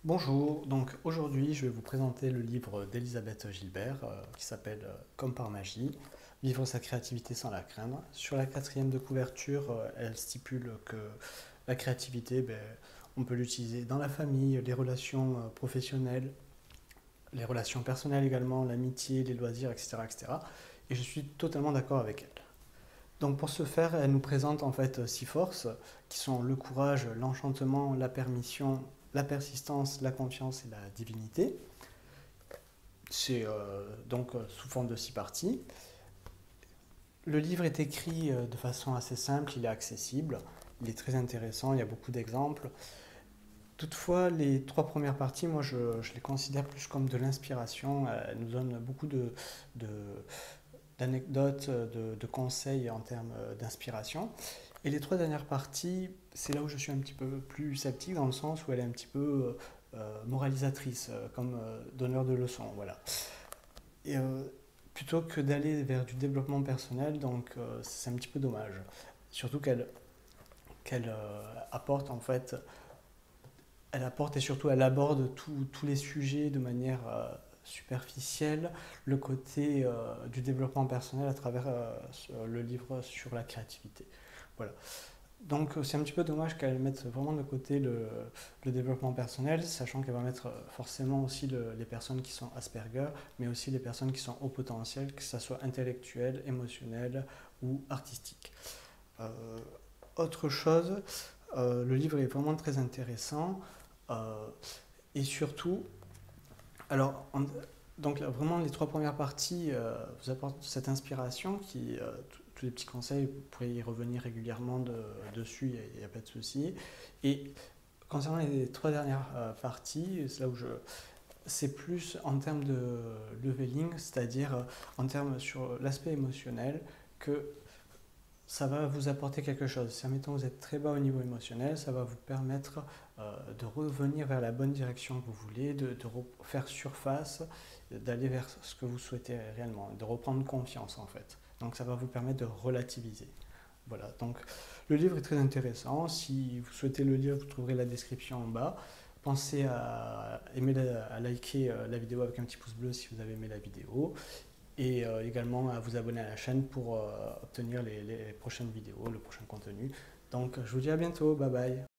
Bonjour, donc aujourd'hui je vais vous présenter le livre d'Elisabeth Gilbert qui s'appelle Comme par magie, vivre sa créativité sans la craindre. Sur la quatrième de couverture, elle stipule que la créativité, on peut l'utiliser dans la famille, les relations professionnelles, les relations personnelles également, l'amitié, les loisirs, etc., etc. Et je suis totalement d'accord avec elle. Donc pour ce faire, elle nous présente en fait six forces qui sont le courage, l'enchantement, la permission, la persistance, la confiance et la divinité. C'est sous forme de six parties. Le livre est écrit de façon assez simple, il est accessible, il est très intéressant, il y a beaucoup d'exemples. Toutefois, les trois premières parties, moi je les considère plus comme de l'inspiration. Elles nous donnent beaucoup de, d'anecdotes, de conseils en termes d'inspiration. Et les trois dernières parties, c'est là où je suis un petit peu plus sceptique, dans le sens où elle est un petit peu moralisatrice, comme donneur de leçons. Voilà. Et plutôt que d'aller vers du développement personnel, c'est un petit peu dommage. Surtout qu'elle apporte en fait, elle apporte et surtout elle aborde tous les sujets de manière superficielle, le côté du développement personnel à travers le livre sur la créativité. Voilà. Donc c'est un petit peu dommage qu'elle mette vraiment de côté le développement personnel, sachant qu'elle va mettre forcément aussi les personnes qui sont Asperger, mais aussi les personnes qui sont haut potentiel, que ce soit intellectuel, émotionnel ou artistique. Euh, Autre chose, le livre est vraiment très intéressant euh, et surtout, alors donc là, vraiment les trois premières parties vous apportent cette inspiration qui tous les petits conseils, vous pourrez y revenir régulièrement dessus, il n'y a pas de souci. Et concernant les trois dernières parties, c'est là où c'est plus en termes de leveling, c'est-à-dire en termes sur l'aspect émotionnel, que ça va vous apporter quelque chose. Si, admettons, vous êtes très bas au niveau émotionnel, ça va vous permettre de revenir vers la bonne direction que vous voulez, de faire surface, d'aller vers ce que vous souhaitez réellement, de reprendre confiance en fait. Donc ça va vous permettre de relativiser. Voilà, donc le livre est très intéressant. Si vous souhaitez le lire, vous trouverez la description en bas. Pensez à aimer, à liker la vidéo avec un petit pouce bleu si vous avez aimé la vidéo et également à vous abonner à la chaîne pour obtenir les prochaines vidéos, le prochain contenu. Donc je vous dis à bientôt, bye bye.